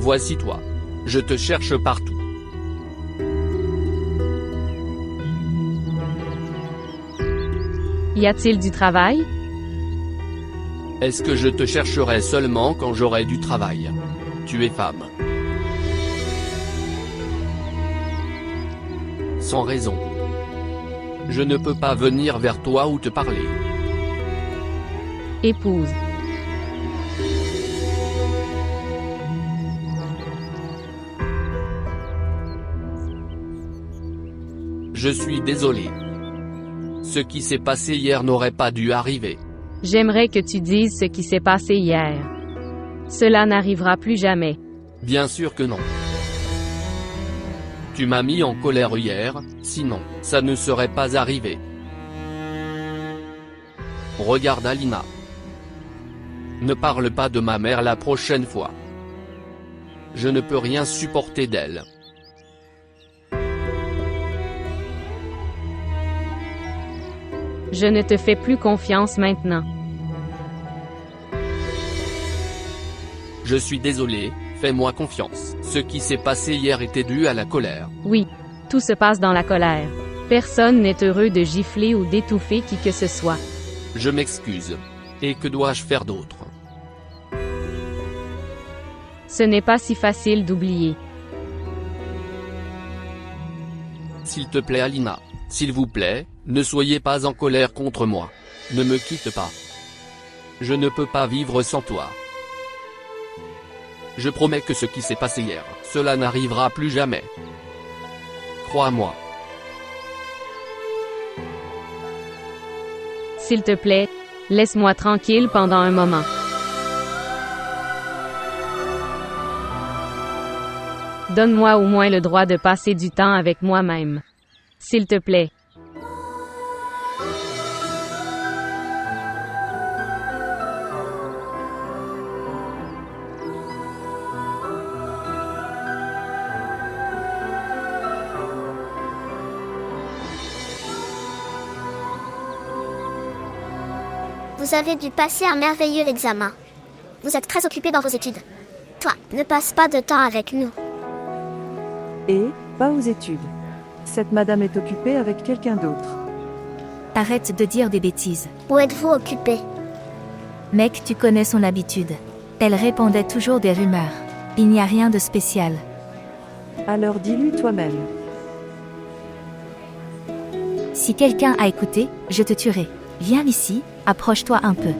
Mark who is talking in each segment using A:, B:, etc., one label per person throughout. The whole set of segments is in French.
A: Voici toi. Je te cherche partout.
B: Y a-t-il du travail?
A: Est-ce que je te chercherai seulement quand j'aurai du travail? Tu es femme. Sans raison. Je ne peux pas venir vers toi ou te parler.
B: Épouse.
A: Je suis désolé. Ce qui s'est passé hier n'aurait pas dû arriver.
B: J'aimerais que tu dises ce qui s'est passé hier. Cela n'arrivera plus jamais.
A: Bien sûr que non. Tu m'as mis en colère hier, sinon, ça ne serait pas arrivé. Regarde Alina. Ne parle pas de ma mère la prochaine fois. Je ne peux rien supporter d'elle.
B: Je ne te fais plus confiance maintenant.
A: Je suis désolé, fais-moi confiance. Ce qui s'est passé hier était dû à la colère.
B: Oui, tout se passe dans la colère. Personne n'est heureux de gifler ou d'étouffer qui que ce soit.
A: Je m'excuse. Et que dois-je faire d'autre?
B: Ce n'est pas si facile d'oublier.
A: S'il te plaît Alina, s'il vous plaît, ne soyez pas en colère contre moi. Ne me quitte pas. Je ne peux pas vivre sans toi. Je promets que ce qui s'est passé hier, cela n'arrivera plus jamais. Crois-moi.
B: S'il te plaît, laisse-moi tranquille pendant un moment. Donne-moi au moins le droit de passer du temps avec moi-même. S'il te plaît.
C: Vous avez dû passer un merveilleux examen. Vous êtes très occupé dans vos études. Toi, ne passe pas de temps avec nous.
D: Et, pas aux études. Cette madame est occupée avec quelqu'un d'autre.
E: Arrête de dire des bêtises.
C: Où êtes-vous occupé?
E: Mec, tu connais son habitude. Elle répandait toujours des rumeurs. Il n'y a rien de spécial.
D: Alors dis-lui toi-même.
E: Si quelqu'un a écouté, je te tuerai. Viens ici, approche-toi un peu.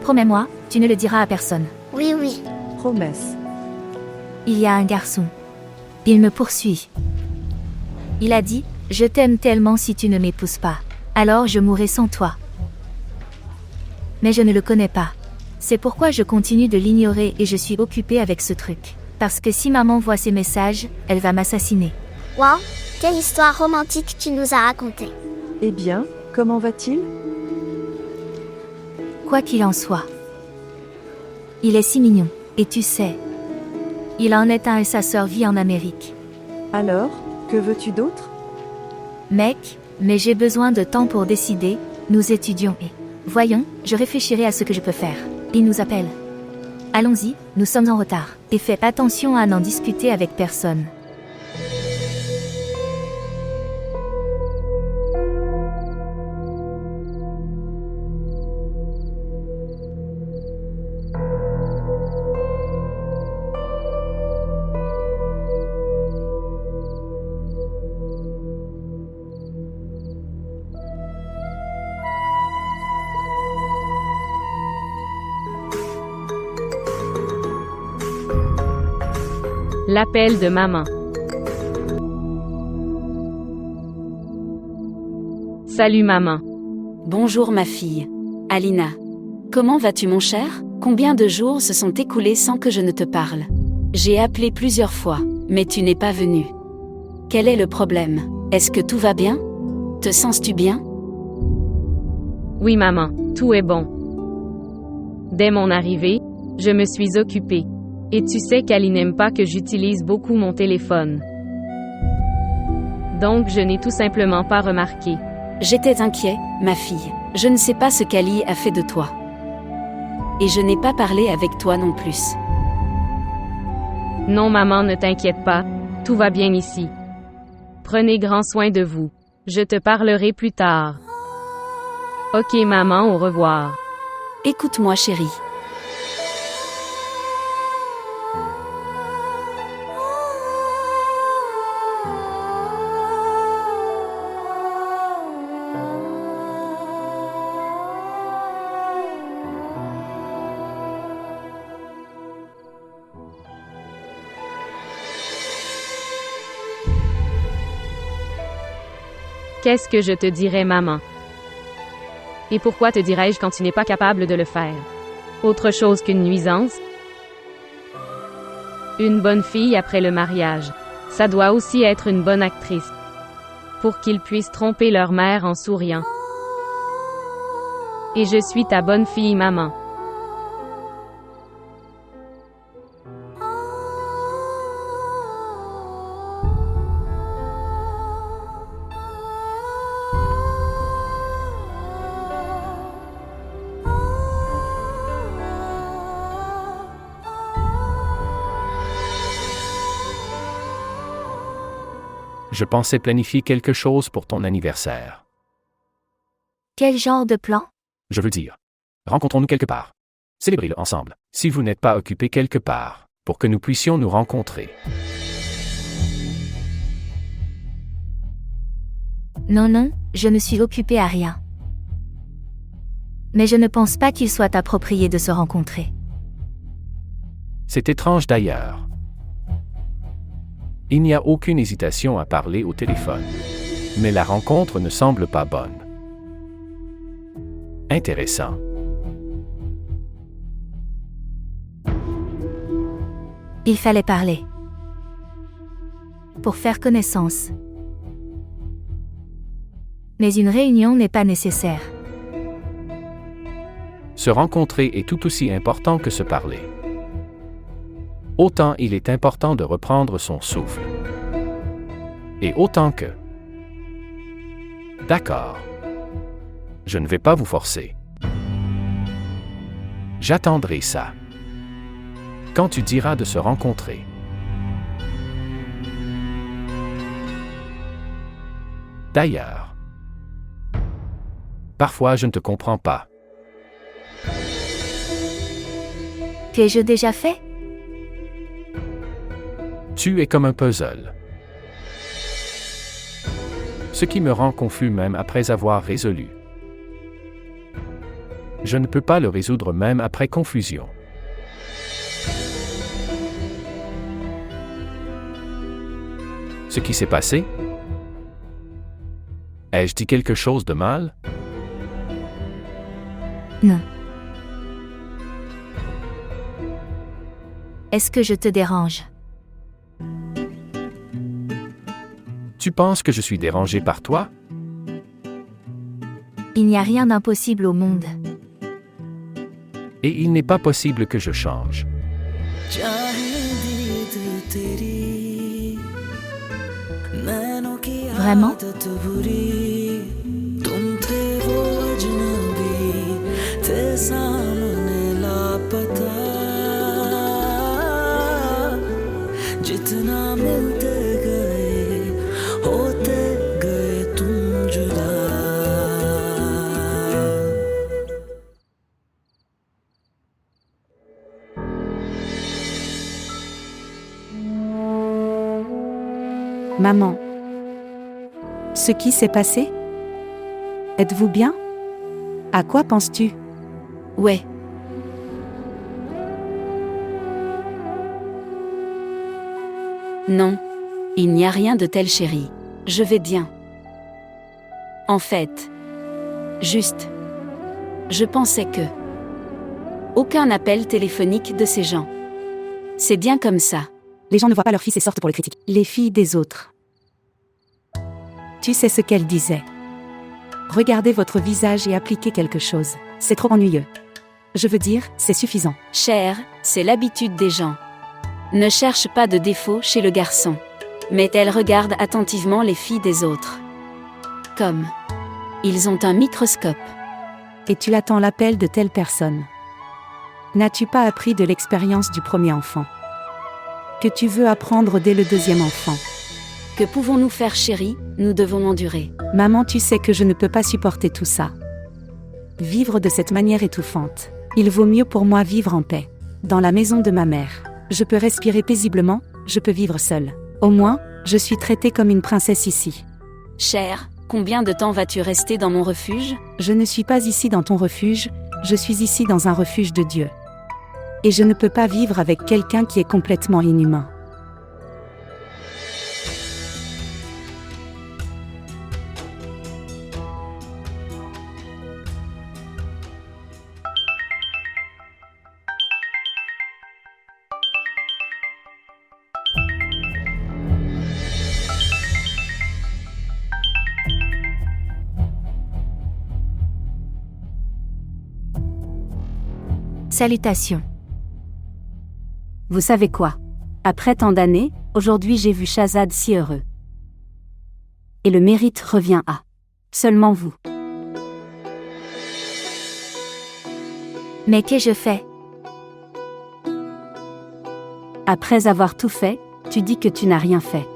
E: Promets-moi, tu ne le diras à personne.
C: Oui, oui.
D: Promesse.
E: Il y a un garçon. Il me poursuit. Il a dit, je t'aime tellement si tu ne m'épouses pas. Alors je mourrai sans toi. Mais je ne le connais pas. C'est pourquoi je continue de l'ignorer et je suis occupée avec ce truc. Parce que si maman voit ces messages, elle va m'assassiner.
C: Wow, quelle histoire romantique tu nous as racontée.
D: Eh bien, comment va-t-il?
E: Quoi qu'il en soit. Il est si mignon. Et tu sais. Il en est un et sa sœur vit en Amérique.
D: Alors, que veux-tu d'autre?
E: Mec, mais j'ai besoin de temps pour décider, nous étudions et... Voyons, je réfléchirai à ce que je peux faire. Il nous appelle. Allons-y, nous sommes en retard. Et fais attention à n'en discuter avec personne.
B: L'appel de maman. Salut maman.
F: Bonjour ma fille. Alina. Comment vas-tu mon cher? Combien de jours se sont écoulés sans que je ne te parle? J'ai appelé plusieurs fois, mais tu n'es pas venu. Quel est le problème? Est-ce que tout va bien? Te sens-tu bien?
B: Oui maman, tout est bon. Dès mon arrivée, je me suis occupée. Et tu sais qu'Ali n'aime pas que j'utilise beaucoup mon téléphone. Donc je n'ai tout simplement pas remarqué.
F: J'étais inquiet, ma fille. Je ne sais pas ce qu'Ali a fait de toi. Et je n'ai pas parlé avec toi non plus.
B: Non maman, ne t'inquiète pas, tout va bien ici. Prenez grand soin de vous. Je te parlerai plus tard. Ok maman, au revoir.
F: Écoute-moi chérie.
B: Qu'est-ce que je te dirais maman? Et pourquoi te dirais-je quand tu n'es pas capable de le faire? Autre chose qu'une nuisance? Une bonne fille après le mariage. Ça doit aussi être une bonne actrice. Pour qu'ils puissent tromper leur mère en souriant. Et je suis ta bonne fille maman.
G: Je pensais planifier quelque chose pour ton anniversaire.
E: Quel genre de plan?
G: Je veux dire, rencontrons-nous quelque part. Célébrez-le ensemble, si vous n'êtes pas occupé quelque part, pour que nous puissions nous rencontrer.
E: Non, je ne suis occupée à rien. Mais je ne pense pas qu'il soit approprié de se rencontrer.
G: C'est étrange d'ailleurs. Il n'y a aucune hésitation à parler au téléphone. Mais la rencontre ne semble pas bonne. Intéressant.
E: Il fallait parler. Pour faire connaissance. Mais une réunion n'est pas nécessaire.
G: Se rencontrer est tout aussi important que se parler. Autant il est important de reprendre son souffle. Et autant que... D'accord. Je ne vais pas vous forcer. J'attendrai ça. Quand tu diras de se rencontrer. D'ailleurs, parfois je ne te comprends pas.
E: Qu'ai-je déjà fait?
G: Tu es comme un puzzle. Ce qui me rend confus même après avoir résolu. Je ne peux pas le résoudre même après confusion. Ce qui s'est passé? Ai-je dit quelque chose de mal?
E: Non. Est-ce que je te dérange?
G: Tu penses que je suis dérangé par toi?
E: Il n'y a rien d'impossible au monde.
G: Et il n'est pas possible que je change.
E: Vraiment?
H: Maman. Ce qui s'est passé? Êtes-vous bien? À quoi penses-tu?
F: Ouais. Non, il n'y a rien de tel chérie. Je vais bien. En fait, juste, je pensais que... Aucun appel téléphonique de ces gens. C'est bien comme ça.
H: Les gens ne voient pas leurs fils et sortent pour les critiques. Les filles des autres. Tu sais ce qu'elle disait. Regardez votre visage et appliquez quelque chose. C'est trop ennuyeux. Je veux dire, c'est suffisant.
F: Cher, c'est l'habitude des gens. Ne cherche pas de défaut chez le garçon. Mais elle regarde attentivement les filles des autres. Comme. Ils ont un microscope.
H: Et tu attends l'appel de telle personne. N'as-tu pas appris de l'expérience du premier enfant? Que tu veux apprendre dès le deuxième enfant.
F: Que pouvons-nous faire, chérie? Nous devons endurer.
H: Maman, tu sais que je ne peux pas supporter tout ça. Vivre de cette manière étouffante. Il vaut mieux pour moi vivre en paix. Dans la maison de ma mère. Je peux respirer paisiblement, je peux vivre seule. Au moins, je suis traitée comme une princesse ici.
F: Chère, combien de temps vas-tu rester dans mon refuge?
H: Je ne suis pas ici dans ton refuge, je suis ici dans un refuge de Dieu. Et je ne peux pas vivre avec quelqu'un qui est complètement inhumain.
E: Salutations.
F: Vous savez quoi? Après tant d'années, aujourd'hui j'ai vu Shahzad si heureux. Et le mérite revient à seulement vous.
E: Mais qu'ai-je fait?
F: Après avoir tout fait, tu dis que tu n'as rien fait.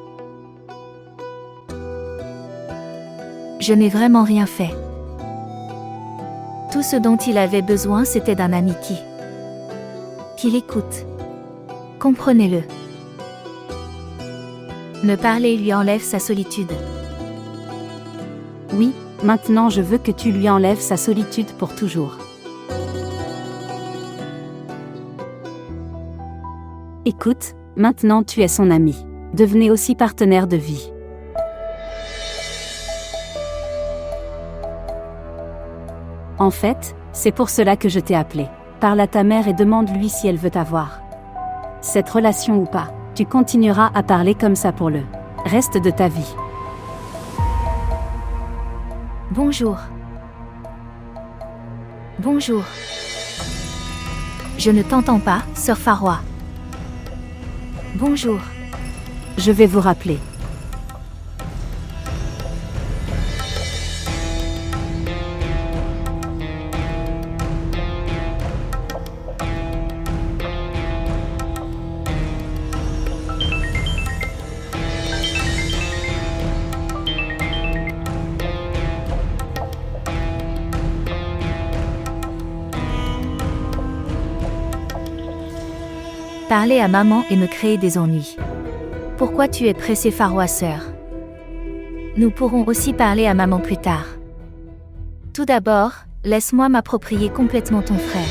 E: Je n'ai vraiment rien fait. Tout ce dont il avait besoin, c'était d'un ami qui l'écoute. Comprenez-le. Me parler lui enlève sa solitude.
F: Oui, maintenant je veux que tu lui enlèves sa solitude pour toujours. Écoute, maintenant tu es son ami. Devenez aussi partenaire de vie. En fait, c'est pour cela que je t'ai appelé. Parle à ta mère et demande-lui si elle veut t'avoir. Cette relation ou pas, tu continueras à parler comme ça pour le reste de ta vie.
E: Bonjour. Bonjour. Je ne t'entends pas, sœur Farwa. Bonjour.
F: Je vais vous rappeler.
E: Parler à maman et me créer des ennuis. Pourquoi tu es pressée, Farwa, sœur? Nous pourrons aussi parler à maman plus tard. Tout d'abord, laisse-moi m'approprier complètement ton frère.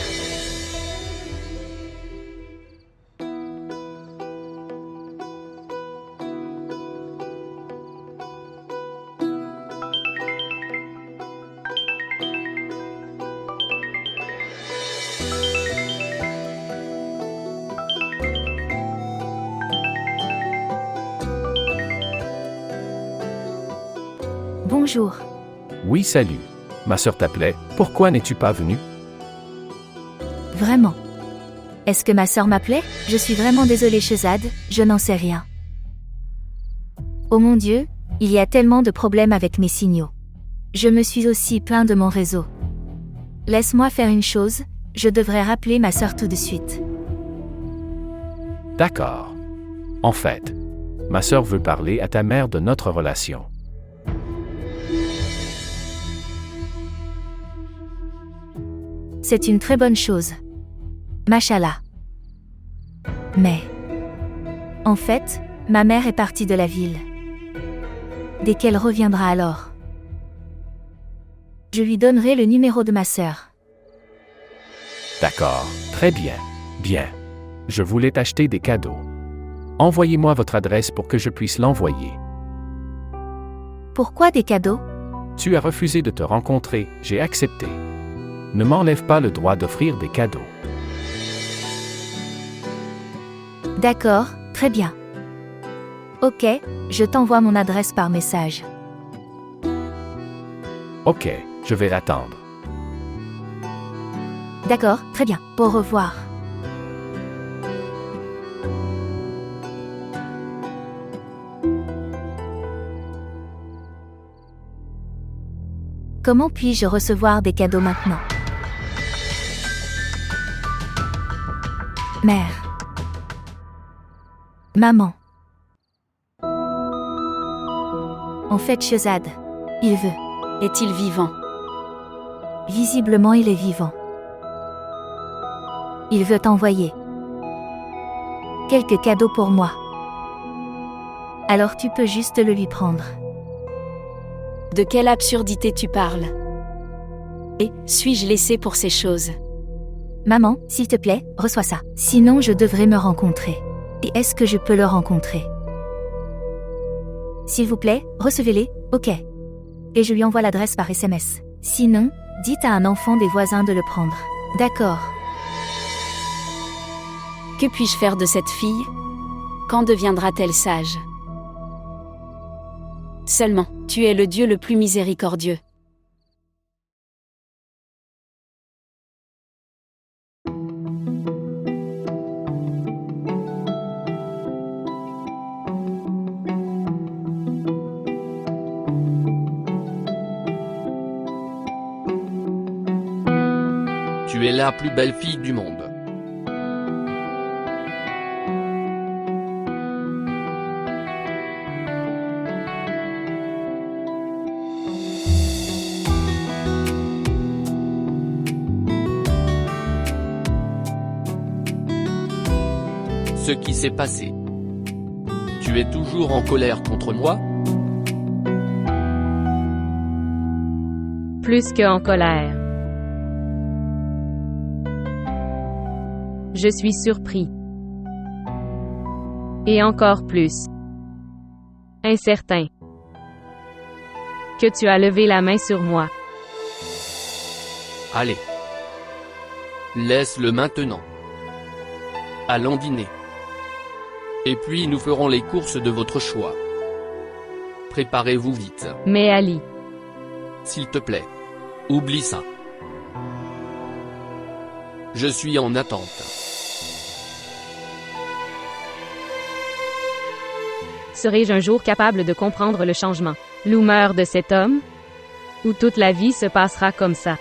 E: Bonjour.
G: Oui, salut. Ma sœur t'appelait, pourquoi n'es-tu pas venue?
E: Vraiment. Est-ce que ma sœur m'appelait? Je suis vraiment désolée, Shahzad, je n'en sais rien. Oh mon Dieu, il y a tellement de problèmes avec mes signaux. Je me suis aussi plaint de mon réseau. Laisse-moi faire une chose, je devrais rappeler ma sœur tout de suite.
G: D'accord. En fait, ma sœur veut parler à ta mère de notre relation.
E: C'est une très bonne chose. Mashallah. Mais, en fait, ma mère est partie de la ville. Dès qu'elle reviendra alors, je lui donnerai le numéro de ma sœur.
G: D'accord, très bien. Bien. Je voulais t'acheter des cadeaux. Envoyez-moi votre adresse pour que je puisse l'envoyer.
E: Pourquoi des cadeaux?
G: Tu as refusé de te rencontrer, j'ai accepté. Ne m'enlève pas le droit d'offrir des cadeaux.
E: D'accord, très bien. Ok, je t'envoie mon adresse par message.
G: Ok, je vais l'attendre.
E: D'accord, très bien, au revoir. Comment puis-je recevoir des cadeaux maintenant? Mère. Maman. En fait, Shehzad, il veut.
F: Est-il vivant?
E: Visiblement, il est vivant. Il veut t'envoyer quelques cadeaux pour moi. Alors tu peux juste le lui prendre.
F: De quelle absurdité tu parles? Et suis-je laissée pour ces choses?
E: Maman, s'il te plaît, reçois ça. Sinon, je devrais me rencontrer. Et est-ce que je peux le rencontrer? S'il vous plaît, recevez-les, ok. Et je lui envoie l'adresse par SMS. Sinon, dites à un enfant des voisins de le prendre. D'accord.
F: Que puis-je faire de cette fille? Quand deviendra-t-elle sage? Seulement, tu es le Dieu le plus miséricordieux.
A: Tu es la plus belle fille du monde. Ce qui s'est passé. Tu es toujours en colère contre moi?
B: Plus que en colère. Je suis surpris. Et encore plus. Incertain. Que tu as levé la main sur moi.
A: Allez. Laisse-le maintenant. Allons dîner. Et puis nous ferons les courses de votre choix. Préparez-vous vite.
B: Mais Ali.
A: S'il te plaît. Oublie ça. Je suis en attente.
B: Serai-je un jour capable de comprendre le changement, l'humeur de cet homme? Ou toute la vie se passera comme ça?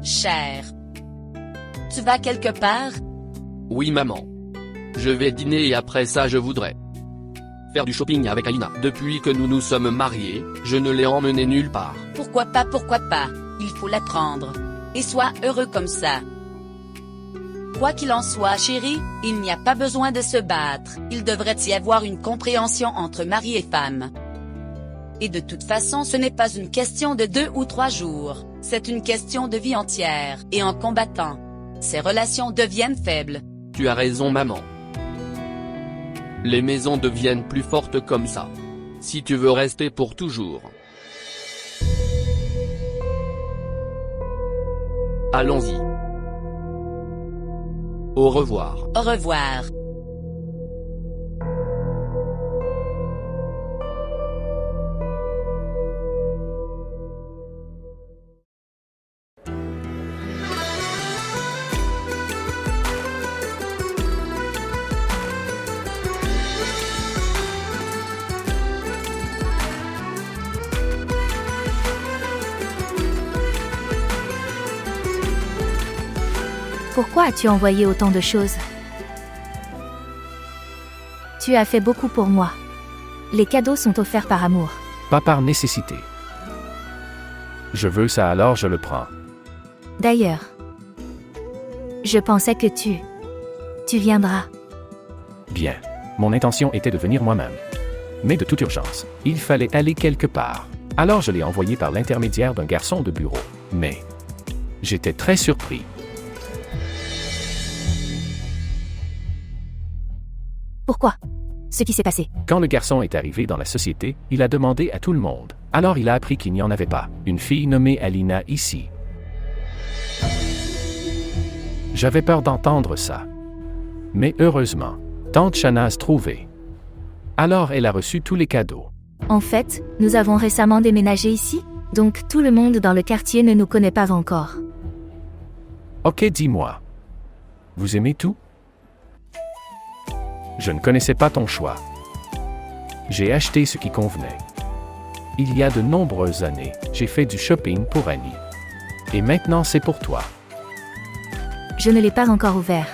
I: Cher. Tu vas quelque part?
A: Oui maman. Je vais dîner et après ça je voudrais faire du shopping avec Alina. Depuis que nous nous sommes mariés, je ne l'ai emmenée nulle part.
I: Pourquoi pas? Il faut la prendre. Et sois heureux comme ça. Quoi qu'il en soit, chérie, il n'y a pas besoin de se battre. Il devrait y avoir une compréhension entre mari et femme. Et de toute façon, ce n'est pas une question de 2 ou 3 jours. C'est une question de vie entière. Et en combattant, ces relations deviennent faibles.
A: Tu as raison maman. Les maisons deviennent plus fortes comme ça. Si tu veux rester pour toujours. Allons-y. Au revoir.
I: Au revoir.
E: Pourquoi as-tu envoyé autant de choses? Tu as fait beaucoup pour moi. Les cadeaux sont offerts par amour.
G: Pas par nécessité. Je veux ça alors je le prends.
E: D'ailleurs, je pensais que tu viendras.
G: Bien. Mon intention était de venir moi-même. Mais de toute urgence, il fallait aller quelque part. Alors je l'ai envoyé par l'intermédiaire d'un garçon de bureau. Mais j'étais très surpris.
E: Pourquoi? Ce qui s'est passé.
G: Quand le garçon est arrivé dans la société, il a demandé à tout le monde. Alors il a appris qu'il n'y en avait pas. Une fille nommée Alina ici. J'avais peur d'entendre ça. Mais heureusement, tante Shahnaz trouvait. Alors elle a reçu tous les cadeaux.
E: En fait, nous avons récemment déménagé ici, donc tout le monde dans le quartier ne nous connaît pas encore.
G: Ok, dis-moi. Vous aimez tout? Je ne connaissais pas ton choix. J'ai acheté ce qui convenait. Il y a de nombreuses années, j'ai fait du shopping pour Annie. Et maintenant c'est pour toi.
E: Je ne l'ai pas encore ouvert.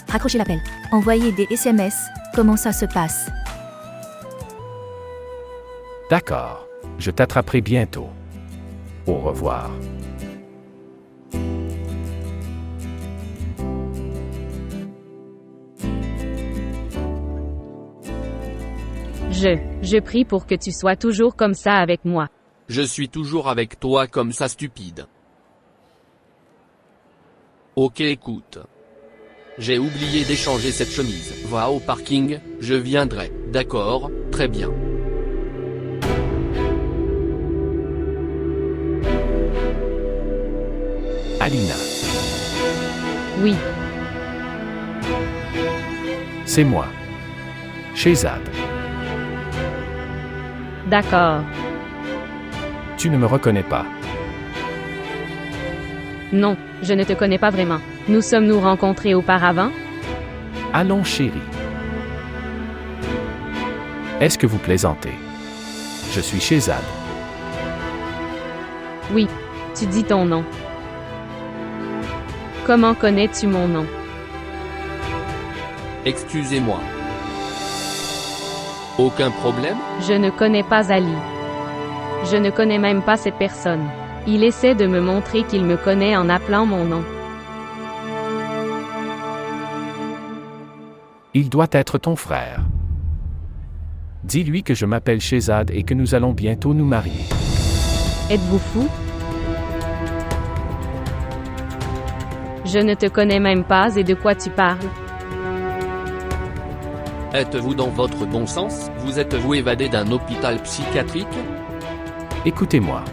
E: Raccrochez l'appel. Envoyez des SMS, comment ça se passe?
G: D'accord, je t'attraperai bientôt. Au revoir.
B: Je prie pour que tu sois toujours comme ça avec moi.
A: Je suis toujours avec toi comme ça stupide. Ok, écoute. J'ai oublié d'échanger cette chemise. Va au parking, je viendrai. D'accord, très bien.
G: Alina,
B: Oui,
G: c'est moi. Shehzad,
B: d'accord.
G: tu ne me reconnais pas.
B: Non, je ne te connais pas vraiment. Nous sommes-nous rencontrés auparavant?
G: Allons, chérie. Est-ce que vous plaisantez? Je suis Shehzad.
B: Oui, tu dis ton nom. Comment connais-tu mon nom?
A: Excusez-moi. Aucun problème?
B: Je ne connais pas Ali. Je ne connais même pas cette personne. Il essaie de me montrer qu'il me connaît en appelant mon nom.
G: Il doit être ton frère. Dis-lui que je m'appelle Shehzad et que nous allons bientôt nous marier.
B: Êtes-vous fou? Je ne te connais même pas et de quoi tu parles?
A: Êtes-vous dans votre bon sens? Vous êtes-vous évadé d'un hôpital psychiatrique?
G: Écoutez-moi.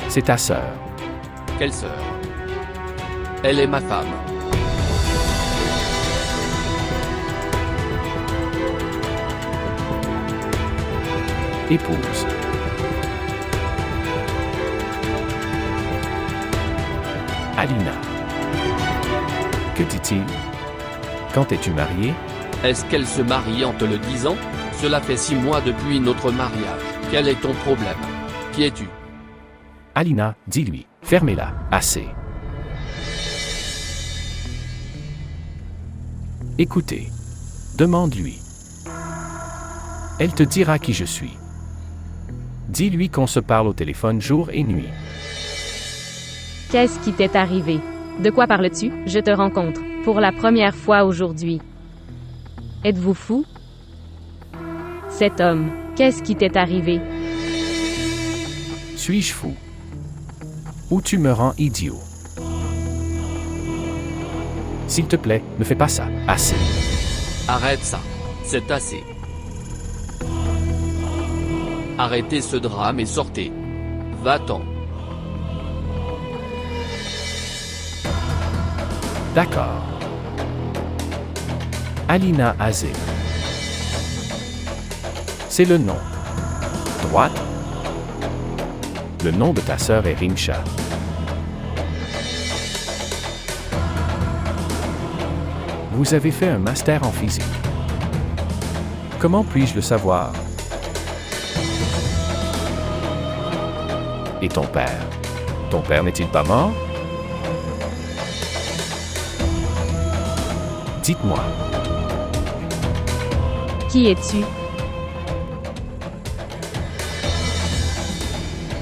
G: C'est ta sœur.
A: Quelle sœur? Elle est ma femme.
G: Épouse. Alina. Que dit-il? Quand es-tu mariée?
A: Est-ce qu'elle se marie en te le disant? Cela fait 6 mois depuis notre mariage. Quel est ton problème? Qui es-tu?
G: Alina, dis-lui. Fermez-la. Assez. Écoutez. Demande-lui. Elle te dira qui je suis. Dis-lui qu'on se parle au téléphone jour et nuit.
B: Qu'est-ce qui t'est arrivé? De quoi parles-tu? Je te rencontre pour la première fois aujourd'hui. Êtes-vous fou? Cet homme, qu'est-ce qui t'est arrivé?
G: Suis-je fou? Ou tu me rends idiot? S'il te plaît, ne fais pas ça. Assez.
A: Arrête ça. C'est assez. Arrêtez ce drame et sortez. Va-t'en.
G: D'accord. Alina Azim. C'est le nom. Droite. Le nom de ta sœur est Rimsha. Vous avez fait un master en physique. Comment puis-je le savoir? Et ton père? Ton père n'est-il pas mort? Dites-moi.
B: Qui es-tu?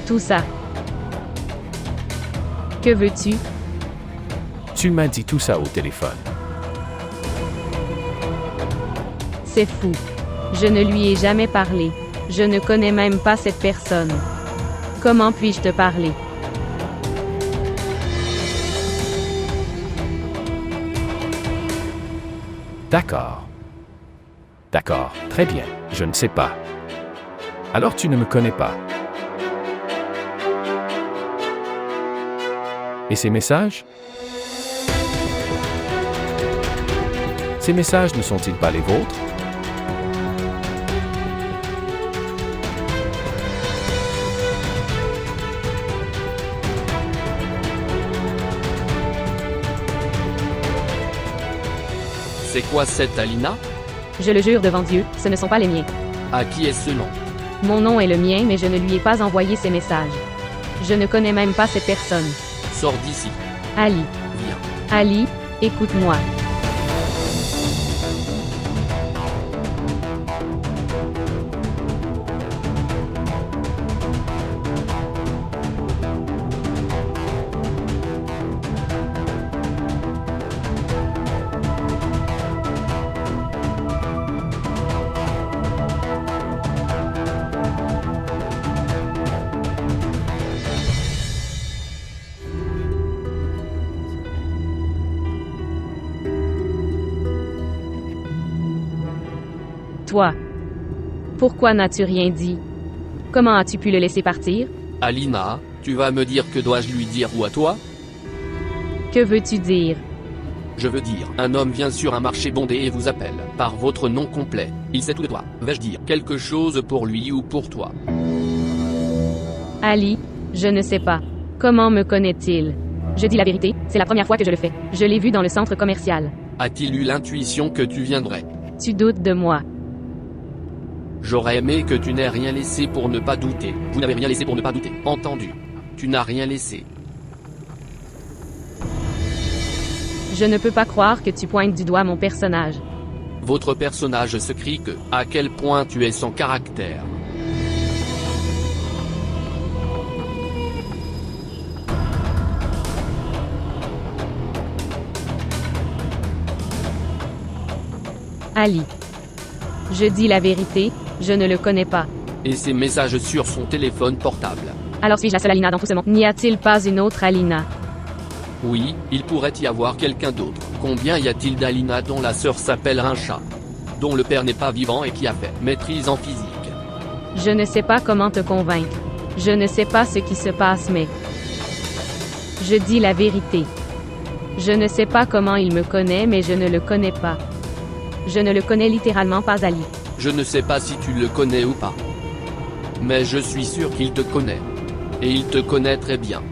B: Tout ça. Que veux-tu?
G: Tu m'as dit tout ça au téléphone.
B: C'est fou. Je ne lui ai jamais parlé. Je ne connais même pas cette personne. Comment puis-je te parler?
G: D'accord. D'accord, très bien, je ne sais pas. Alors tu ne me connais pas. Et ces messages? Ces messages ne sont-ils pas les vôtres?
A: C'est quoi cette Alina?
B: Je le jure devant Dieu, ce ne sont pas les miens.
A: À qui est ce nom?
B: Mon nom est le mien, mais je ne lui ai pas envoyé ces messages. Je ne connais même pas cette personne.
A: Sors d'ici.
B: Ali.
A: Viens.
B: Ali, écoute-moi. Toi. Pourquoi n'as-tu rien dit? Comment as-tu pu le laisser partir?
A: Alina, tu vas me dire que dois-je lui dire ou à toi?
B: Que veux-tu dire?
A: Je veux dire, un homme vient sur un marché bondé et vous appelle, par votre nom complet. Il sait tout de toi. Vais-je dire quelque chose pour lui ou pour toi?
B: Ali, je ne sais pas. Comment me connaît-il? Je dis la vérité, c'est la première fois que je le fais. Je l'ai vu dans le centre commercial.
A: A-t-il eu l'intuition que tu viendrais?
B: Tu doutes de moi.
A: J'aurais aimé que tu n'aies rien laissé pour ne pas douter. Vous n'avez rien laissé pour ne pas douter. Entendu. Tu n'as rien laissé.
B: Je ne peux pas croire que tu pointes du doigt mon personnage.
A: Votre personnage se crie que, à quel point tu es sans caractère.
B: Ali. Je dis la vérité, je ne le connais pas.
A: Et ses messages sur son téléphone portable.
B: Alors suis-je la seule Alina dans tout ce monde? N'y a-t-il pas une autre Alina?
A: Oui, il pourrait y avoir quelqu'un d'autre. Combien y a-t-il d'Alina dont la sœur s'appelle Rincha? Dont le père n'est pas vivant et qui a fait maîtrise en physique?
B: Je ne sais pas comment te convaincre. Je ne sais pas ce qui se passe, mais... Je dis la vérité. Je ne sais pas comment il me connaît, mais je ne le connais pas. Je ne le connais littéralement pas, Ali.
A: Je ne sais pas si tu le connais ou pas. Mais je suis sûr qu'il te connaît. Et il te connaît très bien.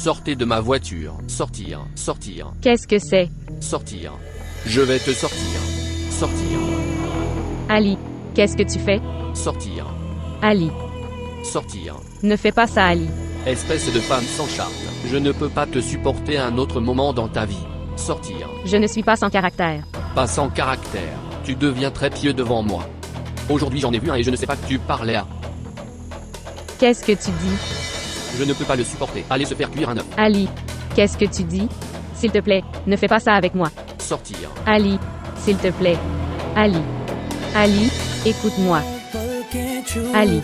A: Sortez de ma voiture. Sortir, sortir,
B: Qu'est-ce que c'est?
A: sortir. Je vais te sortir. Sortir,
B: Ali, qu'est-ce que tu fais?
A: sortir,
B: Ali,
A: sortir.
B: ne fais pas ça, Ali.
A: Espèce de femme sans charte. Je ne peux pas te supporter à un autre moment dans ta vie. Sortir.
B: Je ne suis pas sans caractère.
A: Pas sans caractère. Tu deviens très pieux devant moi. Aujourd'hui j'en ai vu un et je ne sais pas que tu parlais à.
B: Qu'est-ce que tu dis?
A: Je ne peux pas le supporter. Allez se faire cuire un œuf.
B: Ali, qu'est-ce que tu dis? S'il te plaît, ne fais pas ça avec moi.
A: Sortir.
B: Ali, s'il te plaît. Ali. Ali, écoute-moi. Ali.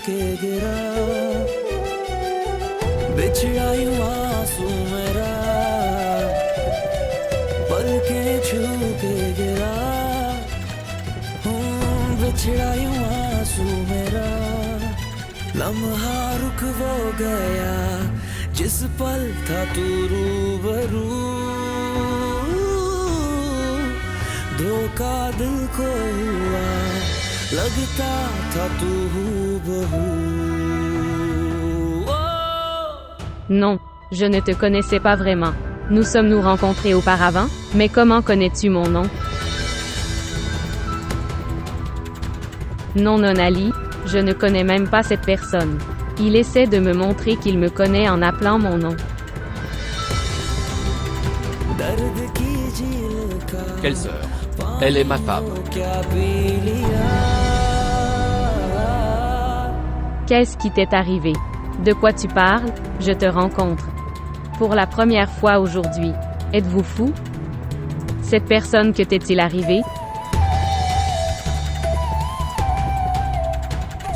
J: लम्हा रुक वो गया जिस पल था तू रूबरू धोखा दिल को हुआ लगता था तू हूबहू
B: Non, je ne te connaissais pas vraiment. Nous sommes-nous rencontrés auparavant? Mais comment connais-tu mon nom? Non, non, Ali, je ne connais même pas cette personne. Il essaie de me montrer qu'il me connaît en appelant mon nom.
A: Quelle sœur? Elle est ma femme.
B: Qu'est-ce qui t'est arrivé? De quoi tu parles? Je te rencontre. Pour la première fois aujourd'hui. Êtes-vous fou? Cette personne, que t'est-il arrivé?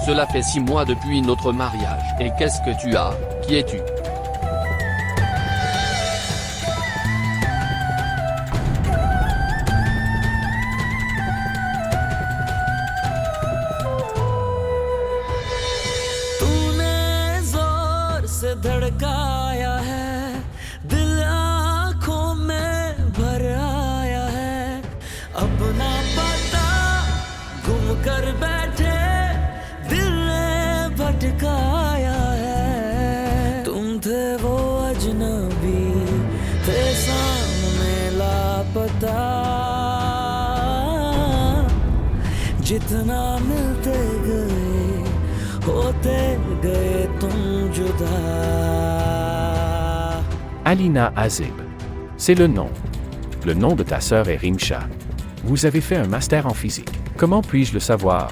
A: Cela fait 6 mois depuis notre mariage. Et qu'est-ce que tu as? Qui es-tu?
J: तूने जोर से धड़काया है अपना पता गुम कर बैठे दिल ने भटकाया है तुम थे वो अजनबी थे सामने लापता जितना मिलते गए होते गए तुम जुदा.
G: Alina Azib. C'est le nom. Le nom de ta sœur est Rimsha. Vous avez fait un master en physique. Comment puis-je le savoir?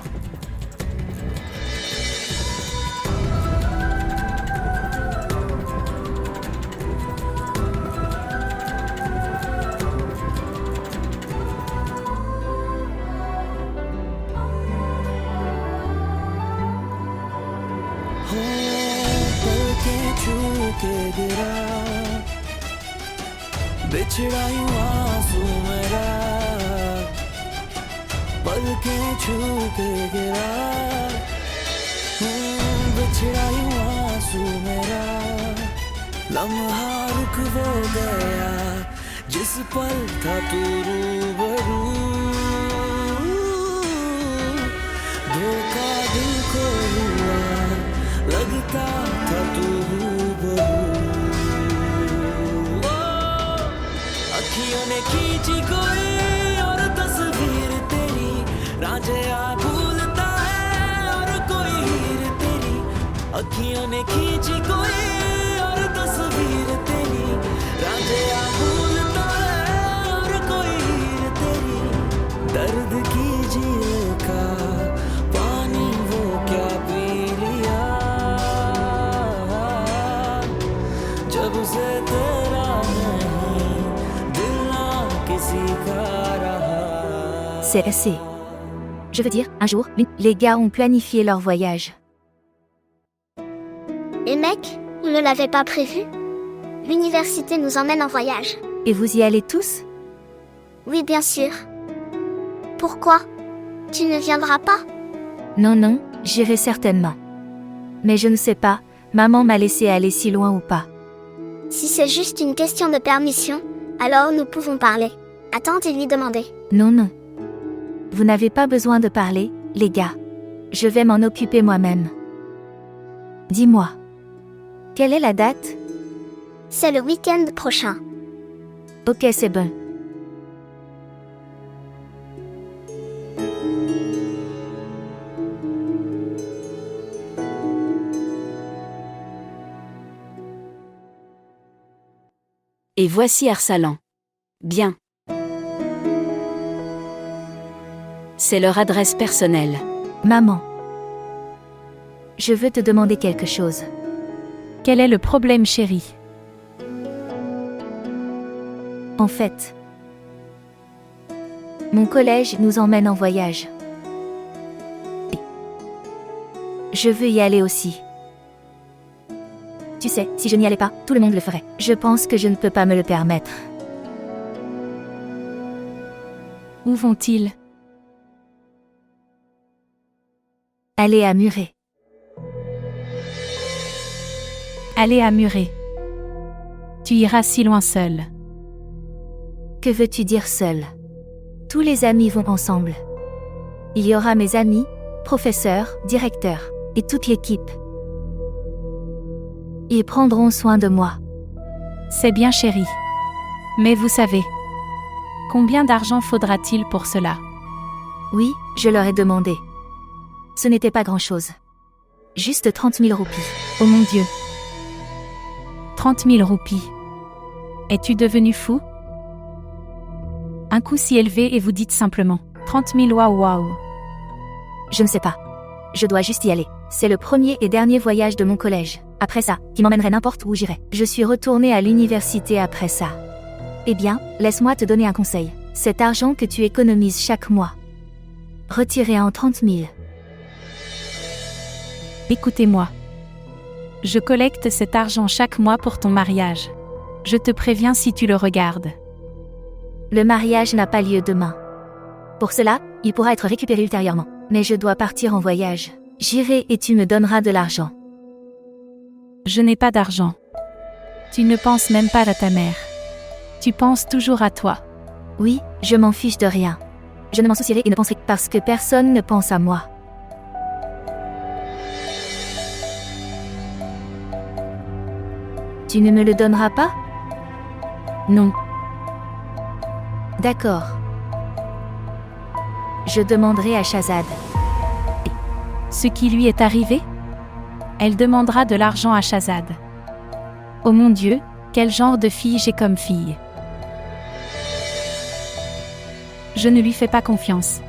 J: बिछड़ा यूं आंसू मेरा पलकें छू के गिरा बिछड़ा यूं आंसू मेरा लम्हा रुक वो गया जिस पल था तू रूबरू धोखा दिल को हुआ लगता था तू रूबरू अखियों ने खींची कोई और तस्वीर तेरी रांझे आ भूलता है और कोई हीर तेरी अखियों ने खींची कोई और तस्वीर तेरी रांझे आ भूलता है और कोई हीर तेरी दर्द की झील का पानी वो क्या पी लिया जब से तेरा
E: C'est assez. Je veux dire, un jour, les gars ont planifié leur voyage.
C: Et mec, on ne l'avait pas prévu. L'université nous emmène en voyage.
E: Et vous y allez tous?
C: Oui, bien sûr. Pourquoi? Tu ne viendras pas?
E: Non, non, j'irai certainement. Mais je ne sais pas, maman m'a laissé aller si loin ou pas.
C: Si c'est juste une question de permission, alors nous pouvons parler. Attends et lui demander.
E: Non, non. Vous n'avez pas besoin de parler, les gars. Je vais m'en occuper moi-même. Dis-moi. Quelle est la date?
C: C'est le week-end prochain.
E: Ok, c'est bon.
F: Et voici Arsalan. Bien. C'est leur adresse personnelle.
E: Maman. Je veux te demander quelque chose.
K: Quel est le problème, chérie?
E: En fait, mon collège nous emmène en voyage. Je veux y aller aussi. Tu sais, si je n'y allais pas, tout le monde le ferait. Je pense que je ne peux pas me le permettre.
K: Où vont-ils?
E: Aller à Muret.
K: Aller à Muret. Tu iras si loin seul.
E: Que veux-tu dire seul? Tous les amis vont ensemble. Il y aura mes amis, professeurs, directeurs, et toute l'équipe. Ils prendront soin de moi.
K: C'est bien, chérie. Mais vous savez, combien d'argent faudra-t-il pour cela?
E: Oui, je leur ai demandé. Ce n'était pas grand-chose. Juste 30 000 roupies.
K: Oh mon Dieu. 30 000 roupies. Es-tu devenu fou? Un coût si élevé et vous dites simplement 30 000 waouh waouh.
E: Je ne sais pas. Je dois juste y aller. C'est le premier et dernier voyage de mon collège. Après ça, qui m'emmènerait n'importe où j'irai. Je suis retournée à l'université après ça. Eh bien, laisse-moi te donner un conseil. Cet argent que tu économises chaque mois, retire-en en 30 000.
K: Écoutez-moi. Je collecte cet argent chaque mois pour ton mariage. Je te préviens si tu le regardes.
E: Le mariage n'a pas lieu demain. Pour cela, il pourra être récupéré ultérieurement. Mais je dois partir en voyage. J'irai et tu me donneras de l'argent.
K: Je n'ai pas d'argent. Tu ne penses même pas à ta mère. Tu penses toujours à toi.
E: Oui, je m'en fiche de rien. Je ne m'en soucierai et ne penserai parce que personne ne pense à moi. Tu ne me le donneras pas?
K: Non.
E: D'accord. Je demanderai à Shahzad.
K: Ce qui lui est arrivé? Elle demandera de l'argent à Shahzad. Oh mon Dieu, quel genre de fille j'ai comme fille. Je ne lui fais pas confiance.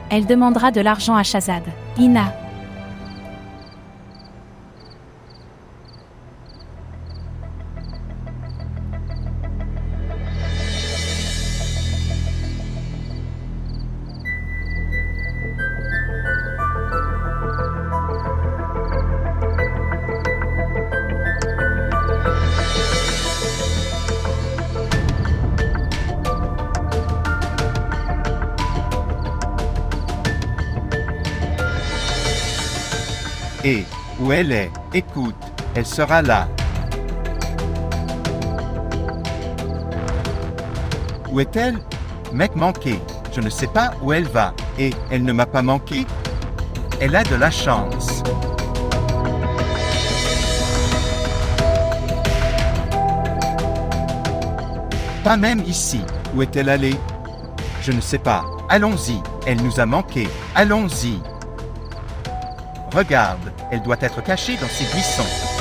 K: Elle demandera de l'argent à Shahzad. Lina.
L: Et, où elle est, écoute, elle sera là. Où est-elle? Mec manqué, je ne sais pas où elle va, et elle ne m'a pas manqué. Elle a de la chance. Pas même ici, où est-elle allée? Je ne sais pas, allons-y, elle nous a manqué, allons-y. Regarde, elle doit être cachée dans ces buissons.